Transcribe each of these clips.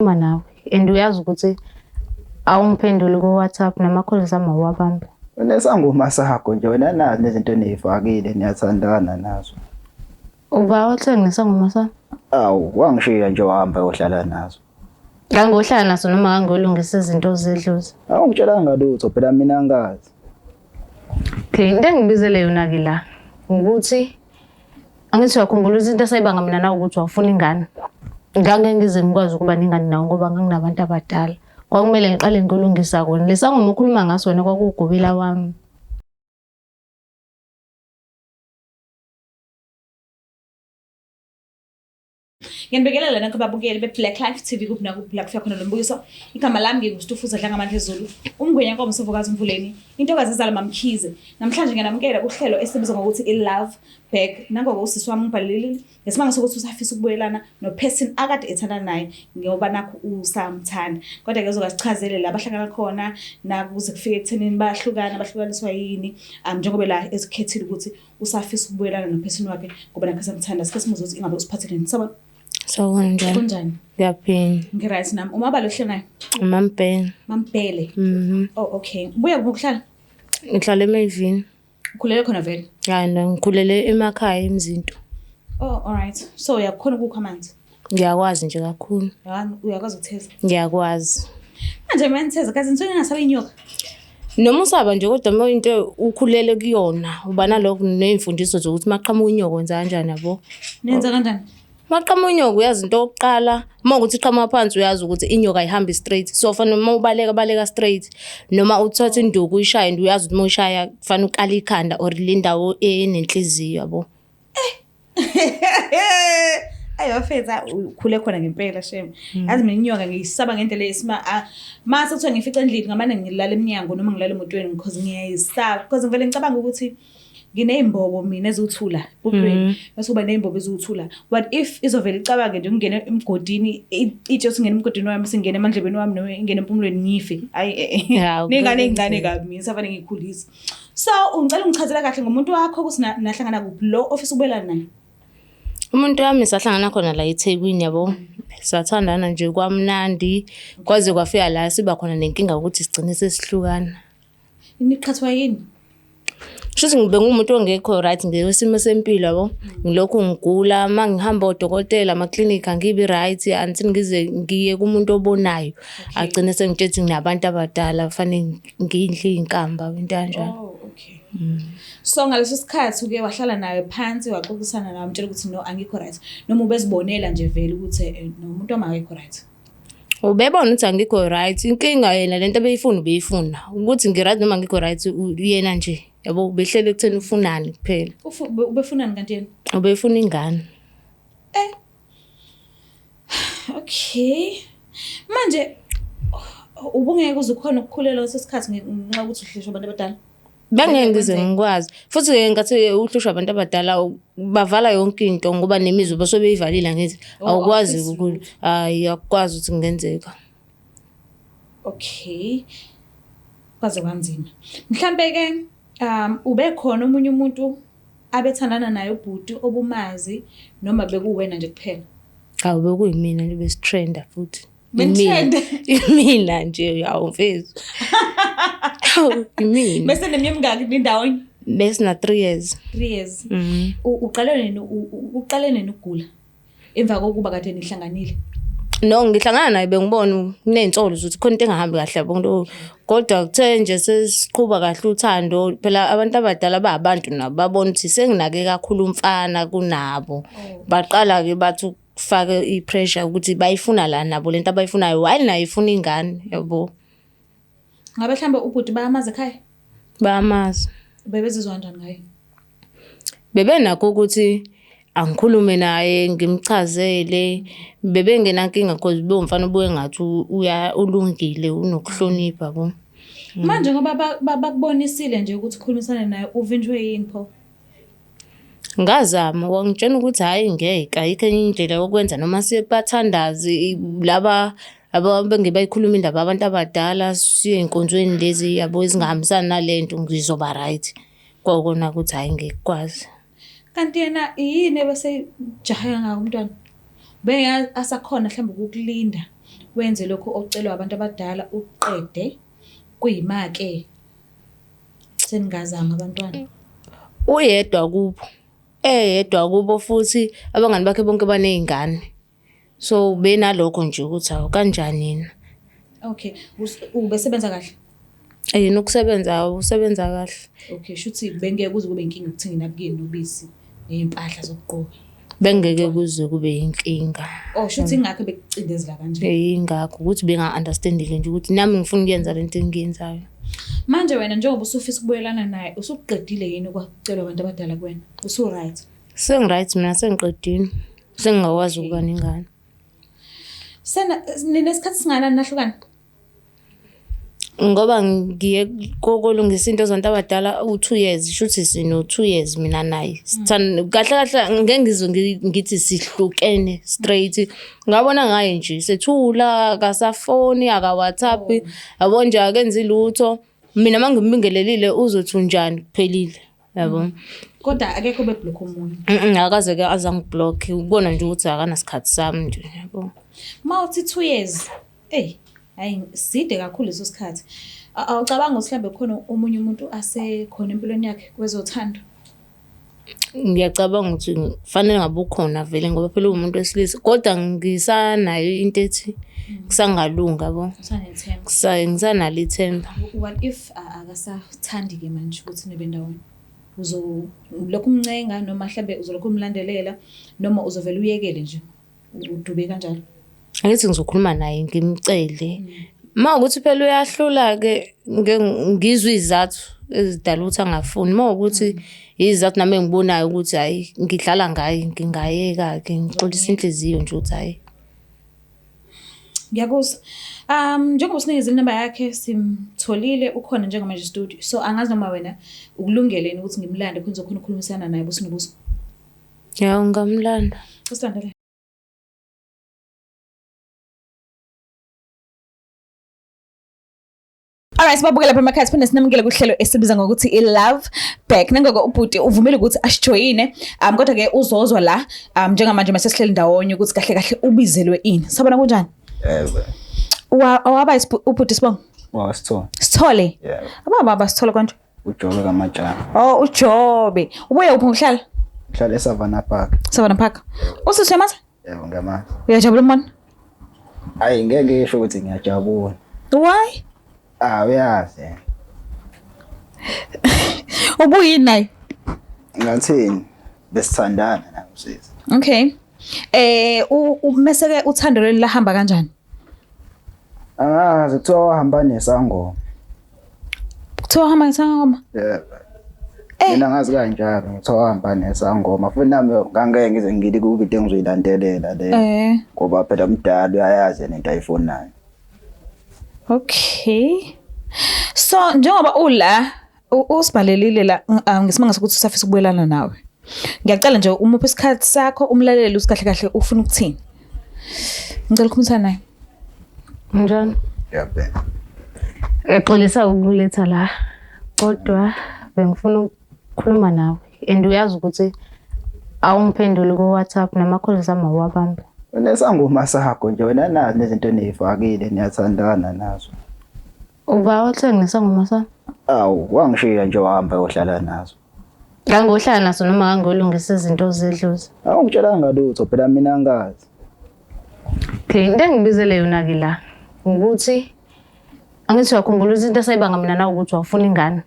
uma nawe and uyazi ukuthi awungiphenduli ku WhatsApp nama-calls ami awabambi. neSAngoma sakho nje wena nazi nezinto enizifakile niyathandana nazo. Uba wathenge neSAngoma sami? Awu wangishiya nje wahamba uyohlala nazo. Ngangohlala naso noma ngangolungisa izinto zedlozi. Awungitshela ngalutho phela mina angazi. Okay, into engibizele yona-ke la ukuthi angithi uyakhumbula ukuthi into esayibanga mina nawe ukuthi wafuna ingane. Ngake ngize ngikwazi ukuba ningane nawo ngoba nganginabantu abadala. Kwakumele ngiqale ngikulungisa kona. leSAngoma ukhuluma ngaso wena kwakugobela wami. Ngiyanibekela lana kubabukeli beBlack Life TV kuphi kuphi kufika khona lo mbukiso. Igama lami nginguStufuza Dlanga Amandla Zulu. Umngwenya nkomo Msofokazi Mvuleni. Intokazi ezala Mamkhize. Namhlanje ngiyanamukela kuhlelo esibizwa ngokuthi iLove Back. Nangoba usisi wami ngibhalelile. Ngesimanga sokuthi usafisa ukubuyelana noperson akade ethanda naye ngoba nakho usamthanda. Kodwa ke uzokasichazele la bahlangana khona nakuze kufike ekuthenini bahlukaniswa yini. Njengoba la ezikhethile ukuthi usafisa ukubuyelana noperson wakhe ngoba nakho samthanda. Sike simuze ukuthi ingabe usiphatheleni. Sawubona. Sawubona njani? Kunjani? Ngiyaphila. Ngiright nami. Umabalo ohlala naye? Umampela. Mampele. Oh okay. Ubuya ukuhlala? Ngihlala eMavini. Ukhulele khona vele? Hayi ngikhulele emakhaya eMzinto. Oh alright. So uyakhona ukukha amanzi? Ngiyakwazi nje kakhulu. Uyakwazi ukutheza? Ngiyakwazi. Manje manitheza kazi nithola ngasaba inyoka? Noma usaba nje kodwa uma into ukhulele kuyona uba nalokho nezimfundiso zokuthi maqhamuka unyoka wenza kanjani yabo? Nenza kanjani? Maqhamuka unyoka uyazi into yokuqala uma ukuthi iqhamuka phansi uyazi ukuthi inyoka ayihambi straight. So fanele uma ubaleka straight noma uthatha induku uyishaya and uyazi ukuthi uma uyishaya kufanele uqala ikhanda or lindawo enenhliziyo yabo. Ayofeza ukhule khona ngempela shem. Yazi mina inyoka ngiyisaba ngendlela esima mase kuthiwa ngifica endlini ngamane ngilala eminyango noma ngilala emotweni because ngiyayisaba because ngivele ngicabanga ukuthi nginezimbobo mina ezuthula ubulweni bese kuba nezimbobo ezuthula. What if izovela icabange nje ungene emgodini itshe usingena emgodini wami singena emandlebeni wami noma ingene empumulweni ngife ningane ezincane kabi mina safanele ngikhulisa. So ungicela ungichazela kahle ngomuntu wakho ukuthi nahlangana kuphi lo office ubelana naye? Umuntu wami sahlangana khona la eThekwini yabo. Sathandana nje kwamnandi kwaze kwafika la siba khona nenkinga ukuthi sigcine sesihlukana. Niqhathwa yini? Shuthi ngibe ngumuntu ongekho right ngesimo sempilo yabo. Ngilokhu ngigula mangihamba odokotela ama clinic angibi right until ngiye kumuntu obonayo. Agcine sengithethe nginabantu abadala fanele ngidle inkamba into kanjalo. Oh okay. So ngaleso sikhathi uke wahlala naye phansi waxoxisana naye umtshela ukuthi no angikho right noma ubezibonela nje vele ukuthi nomuntu amangekho right? Ubebona ukuthi angikho right inkinga yena lento beyifuna ukuthi ngiright noma ngikho right uyena nje yabo ubehlele ekutheni ufunani kuphela. Ubefunani kanti yena? Ubefuna ingane. Okay. Manje ubungeke uzukhona ukukhulela lesikhathi ngenxa ukuthi uhlishwa abantu abadala? Bangeke ngize ngikwazi. Futhi ngathi uhlushwa abantu abadala bavala yonke into ngoba nemizwa base beyivalile ngithi awukwazi ukukhula. Hayi akwazi ukuthi kungenzeka. Okay. Kwaze kwanzima. Mhlambe ke ube khona umunye umuntu abethandana naye ubhuti obumazi noma bekuwena nje kuphela? Hawu bekuyimina nje besitrenda futhi. Mina nje awumfezi. Imini. Bese nemnyamngaki nindawo? Besina 3 years. 3 years. Uqale nini ukugula? Emva kokuba kade nihlanganile? No ngihlangana naye bengibona kunensolo ukuthi khona into engahambi kahle yabo kodwa kuthe nje sesiqhuba kahle uthando phela abantu abadala babantu nabo babona ukuthi senginake kakhulu umfana kunabo. Baqala ke bathi kufake ipressure ukuthi bayifuna la nabo lento abayifunayo while naye ifuna ingane yabo. Ngabe mhlambe ubhuti bayamazi ekhaya? Bayamazi. Bebezizwa kanjani ngaye? Bebenakho ukuthi angikhulume naye ngimchazele bebengenankinga because bomfana obuye ngathi ulungile unokuhlonipha yabo. Manje ngoba bakubonisile nje ukuthi ukhulumisane naye uvinjwe yini pho? Ngazama wangitshela ukuthi hayi ngeke ayikho enye indlela yokwenza noma sibathandazi laba bengibayikhuluma indaba abantu abadala siye enkonzweni lezi yabo ezingahambisani nalento ngizoba right kokona ukuthi hayi ngekwazi. Kanti yena yini bese jahaya ngawo umntwana? Bengeke asakhona mhlawumbe ukukulinda wenze lokho ocelwa abantu abadala uqede kuyimake seningazanga abantwana? Uyedwa kubo. Eyedwa kubo futhi abangani bakhe bonke baney'ngane. So benalokho nje ukuthi awu kanjani yena. Okay, ubesebenza kahle? Yena usebenza kahle. Okay, shuthi bengeke kuze kube inkinga ukuthenga inapukeni nobisi ney'mpahla zokugqoka. Bengeke kuze kube inkinga. Oh, shuthi ingakho bekucindezela kanje. Ingakho ukuthi benga-understand-ile nje ukuthi nami ngifuna ukuyenza lento engiyenzayo. Manje wena njengoba usufisa ukubuyelana naye, usuqedile yini ukwakucelwa abantu abadala kuwena? Usu-right? Sengi-right mina, sengiqedile. Sengingakwazi ukuba nengane. Ninesikhathi singakanani nahlukana? Ngoba ngiye kokulungisa into zabantu abadala u-2 years, shuthi sino-2 years mina naye. Kahle ngeke ngithi sihlukene straight. Ngabona ngaye nje sethula, akasafoni, aka-WhatsApp, yabo nje akenzi lutho. Mina mangimbingelelile uzothi unjani kuphelile, yabo. Kodwa akekho beblock umuntu? Akaze-ke azangiblock, ubona nje ukuthi akanasikhathi sami nje, yabo. Ma uthi 2 years, hayi side kakhulu leso sikhathi. Awucabanga ukuthi mhlawumbe khona omunye umuntu asekhona empilweni yakhe kwezothando? Ngiyacabanga ukuthi kufanele ngabe ukhona vele ngoba phela umuntu wesilisa. Kodwa ngisanayo into ethi kusangalunga yabo. Usanethemba? Ngisanalo ithemba. What if akasathandi-ke manje ukuthi nibe ndawonye? Uzolokhu umncenga noma mhlawumbe uzolokhu umlandelela noma uzovela uyekele nje udube kanjalo? Angithi ngizokhuluma naye ngimcele. Ma ukuthi phela uyahlula-ke ngizwe izathu ezidala ukuthi angafuni. Ma ukuthi izathu nami engibonayo ukuthi hayi ngidlala ngaye ngingayeka-ke ngixolisa inhliziyo nje ukuthi hayi. Ngiyakuzwa. Njengoba sinikeze inamba yakhe simtholile ukhona njengamanje studio. So angazi noma wena ukulungele yini ukuthi ngimlande khona uzokhona ukukhulumisana naye businubuso? Ya ungamlanda. Usilandele. Alright, sibabukela lapha emakhaya siphinde sinamukele kuhlelo esibiza ngokuthi i-Love Back. Nangoko ubhuti uvumile ukuthi asijoyine, kodwa ke uzozwa la njengamanje mase sihleli ndawonye ukuthi kahle kahle ubizelwe ini. Sabona kunjani? Waba ubhuti Sibongo? Sithole? Ababa Sithole konje? Ujobe kaMajana. Oh, uJobe. Ubuye uphi uhlala? Ngihlala eSavannah Park. Savannah Park. Usisi yamazi? Yebo ngamazi. Uyajabula manje? Hayi ngeke ngisho ukuthi ngiyajabula. Why? Uyazi. Ubuyini naye? Ngathini? Besithandana nawe sisi. Okay. Umeseke uthando leli lahamba kanjani? Angazi kuthiwa wahamba neSangoma. Kuthiwa wahamba neSangoma? Yebo. Mina ngazi kanjalo ngithiwa wahamba neSangoma. Futhi nami ngangeke ngize ngidi kube into engizoyilandelela le. Ngoba phela umdala uyayazi into ayifunayo. Okay. So njengoba ula usibhalelile la ngisimanga sokuthi usafisa ukubuyelana nawe. Ngiyacela nje umuphe isikhathi sakho umlaleli usikahle kahle ufuna ukuthini. Ngicela ukukhuluma naye. Njani? Yebo. Exolisa ukuletha la. Kodwa bengifuna ukukhuluma nawe. And uyazi ukuthi awungiphenduli ku WhatsApp nama-calls ami awabambi. neSangoma sakho nje wena nazi nezinto ney'fakile niyathandana nazo. Uba wathenga neSangoma sami? Awu wangishiya nje wahamba yohlala nazo. Ngangohlala naso noma ngangolungisa izinto zedlozi. Awungitshelanga lutho phela mina angazi. Okay, into engibizele yona-ke la ukuthi angithi uyakhumbula izinto esayibanga mina nawe ukuthi wafuna ingane.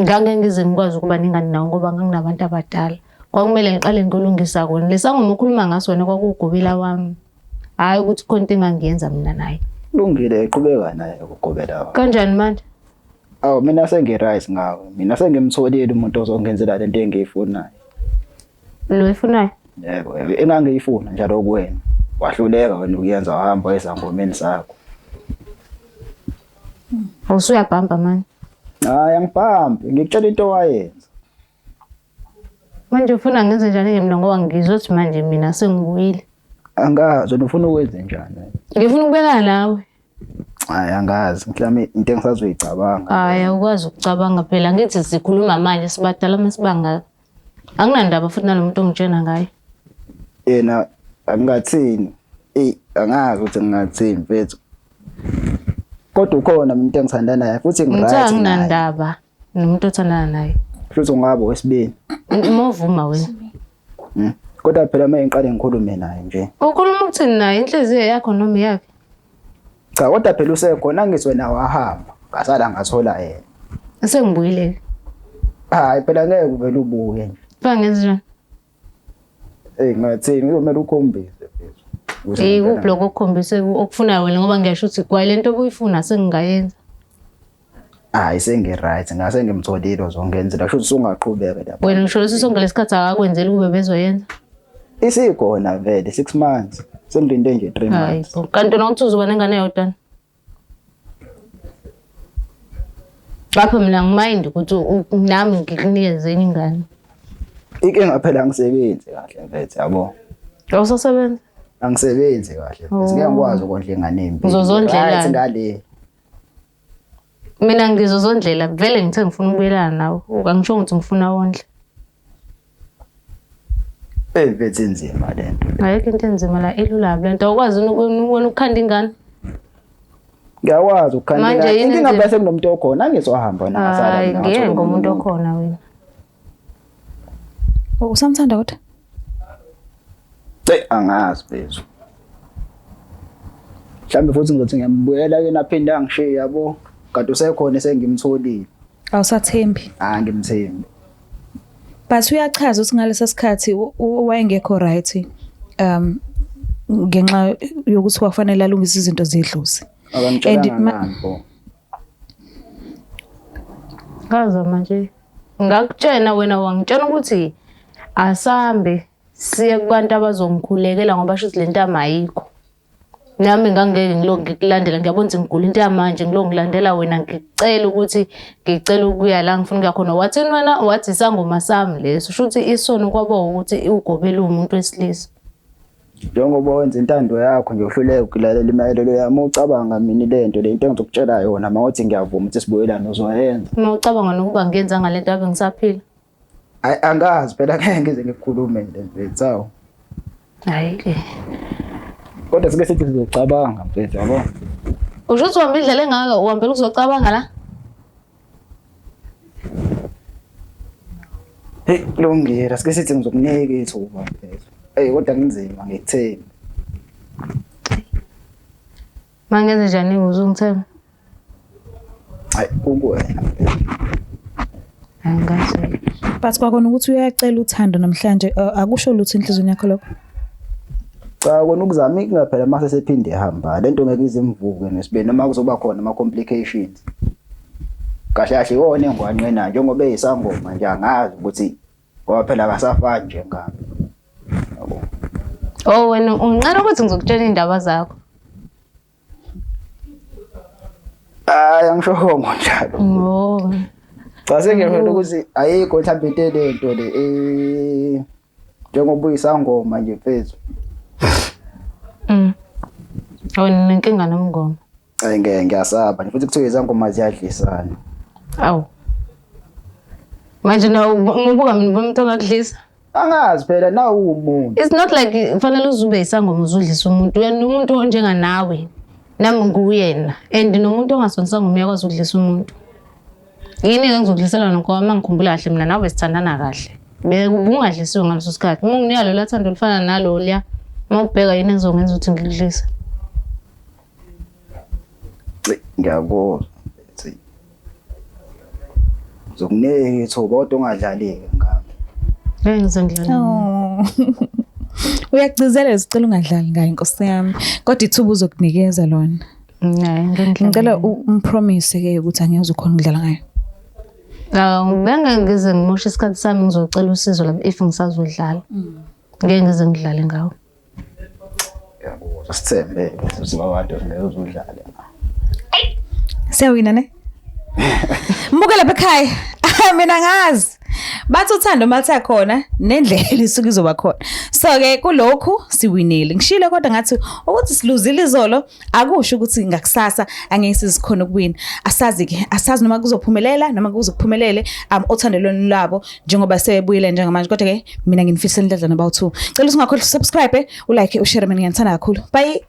Ngangeke ngize ngikwazi ukuba nengane nawe ngoba nganginabantu abadala. Kwakumele ngiqale ngikulungisa kona. leSangoma ukhuluma ngaso wena kwakugobela wami. Hayi ukuthi khona into engangiyenza mina naye. Lungile iqhubeka naye ukugobela wakho. Kanjani manje? Awu mina sengi-right ngawe. Mina sengimtholile umuntu ozongenzela lento engiyifunayo. Lo efunayo? Yebo, engangiyifuna njalo kuwena. Wahluleka wena ukuyenza wahamba esangomeni sakho. Usuyabhamba manje. Hayi angibhambi, ngikutshela into wayenza. Manje ufuna ngenze njani mina ngoba ngizothi manje mina sengibuyile. Angazi ufuna ukwenze njani. Ngifuna ukubelana nawe. Hayi angazi, mhlawumbe into engisazoyicabanga. Hayi ukwazi ukucabanga phela ngithi sikhuluma manje sibadala masibanga. Anginandaba futhi nalomuntu ongitshena ngaye. Yena angathini. angazi ukuthi ngingathini mfethu. Kodwa ukhona umuntu engithandana naye futhi ngiright. Nginandaba nomuntu othandana naye. Futhi ungaba wesibini. Movuma wena. Kodwa phela manje ngiqale ngikhulume naye nje. Ukhuluma ukuthini naye inhliziyo yakho noma yakhe? Cha kodwa phela usekhona ngizwe nawe wahamba. Ngasala ngathola yena. Sengibuyile. Hayi phela ngeke uvele ubuye nje. Bangenze ngathini ngizomela ukhombise phezulu. Kublog ukhombise okufunayo wena ngoba ngiyasho ukuthi kwalento obuyifuna sengingayenza. Hayi sengiright ngase ngimtholile ozongenzela kusho ukuthi ungaqhubeka lapha. Wena ngisho lesonke lesikhathi akakwenzela kube bezoyenza. Isikhona vele 6 months. Sengilinde nje 3 months. Hayi kanti nokuthi uzoba nengane yodwa. Lapho mina ngimind ukuthi nami ngikunikeze ingane. Inkinga phela ngisebenzi kahle mfethu yabo. Awusasebenza? Angisebenzi kahle. Ngeke ngikwazi ukondla ingane embi. Uzozondlela ngale. Mina ngizozondlela vele ngithe ngifuna ukubelana nawe. Angisho ukuthi ngifuna wondla. Mfethu inzima lento. Ayikho into enzima la elula lento awukwazi ukubona ukukhanda ingane. Ngiyakwazi ukukhanda ingane. Inkinga bese kunomuntu okhona angizohamba na asala. Hayi ngeke ngomuntu okhona wena. Usamthanda kodwa? Angazi phezulu. Mhlambe futhi ngizothi ngiyambuyela yena aphinda angishiya yabo. Kanti usekhona sengimtholile. Awusathembi? Ngimthembi. But uyachaza ukuthi ngalesa sikhathi wayengekho right ngenxa yokuthi kwafanele alungise izinto zedlozi. Kaza manje ngakutshena wena wangitshena ukuthi asambe siye kubantu abazongikhulekela ngoba shuthi lento amayikho. Nami ngangeke ngikulandela ngiyabona ukuthi ngigula into yamanje ngilandela wena ngicela ukuthi ngicela ukuya la ngifuna ukuya khona. Wathini wena wathi isangoma sami leso shuthi isono kwaba ukuthi ugobela umuntu wesilisa. Njengoba wenza intando yakho nje uhluleke ukulalela imayelelo yami ucabanga mina lento le into engizokutshela yona mawuthi ngiyavuma ukuthi sibuyelane uzoyenza. Mawucabanga nokuba ngiyenza ngalento ave ngisaphila. Hayi angazi phela ngeke ngize ngikukhulume le mfethu. Hayi ke. Kodwa sike sithi sizocabanga mfethu yabo. Usho ukuthi uhamba indlela engaka uhambela ukuzocabanga la? Kulungile sike sithi ngizokunika ithuba mfethu. Kodwa kunzima ngikuthemba. Mangenze njani uzungithemba? Hayi kuwena. Angazi. But kwakona ukuthi uyacela uthando namhlanje akusho lutho inhlizweni yakho lokho. Cha kona ukuzama ingaphela mase sephinde ehamba lento ngeke izimvuke nesibeni noma kuzoba khona ama complications. Kahle kahle iwona engwanqena njengoba eyisangoma nje angazi ukuthi ngoba phela akasafani nje ngami. Yabo. Wena unqala ukuthi ngizokutshela indaba zakho. Angisho njalo. Cha sengiyafuna ukuthi ayikho mhlawumbe into lento le njengoba uyisangoma nje mfethu. Wena nenkinga nomngoma. Ngeke ngiyasaba futhi kuthiwa izangoma ziyadlisana. Awu. Manje nawu ngibuka mina umuntu ongakudlisa. Angazi phela nawu umuntu. It's not like kufanele uzube isangoma uzudlisa umuntu. Wena umuntu onjenganawe. Nami nguyena and nomuntu ongasonisanga umyakwazi ukudlisa umuntu. Yini engizokudlisela ngoba mangikhumbula kahle mina nawe sithandana kahle. Ubungadlisiwe ngaleso sikhathi. Uma nginika lo lathando lifana nalo liya mawubheka yini engizongenza ukuthi ngikudlise. Ngiyabona. Uzokunika ithuba kodwa ungadlali-ke ngami. Ngeke ngizongidlala. Uyagcizela isicelo ungadlali ngayo inkosi yami. Kodwa ithuba uzokunikeza lona. Ngicela umpromise ke ukuthi angeke ukhona ukudlala ngayo. Ngeke ngize ngimoshe isikhathi sami ngizocela usizo lapha if ngisazodlala. Ngeke ngize ngidlale ngawo. Yabo, sithembe ukuthi babantu ngeke uzodlala. Siyawina ne? Mbuke lapha ekhaya. Mina ngazi. Bathi uthando malithe khona nendlela isuke izoba khona. So ke kulokhu siwinile. Ngishilo kodwa ngathi ukuthi siluzile izolo akusho ukuthi ngakusasa angeke sizikhona ukuwina. Asazi ke asazi noma kuzophumelela noma kuzokuphumelele uthando lwabo njengoba sebuyile njengamanje kodwa ke mina nginifisela indledlana about 2. Cela usingakhohlwa subscribe, ulike, ushare mina ngiyithanda kakhulu. Bye.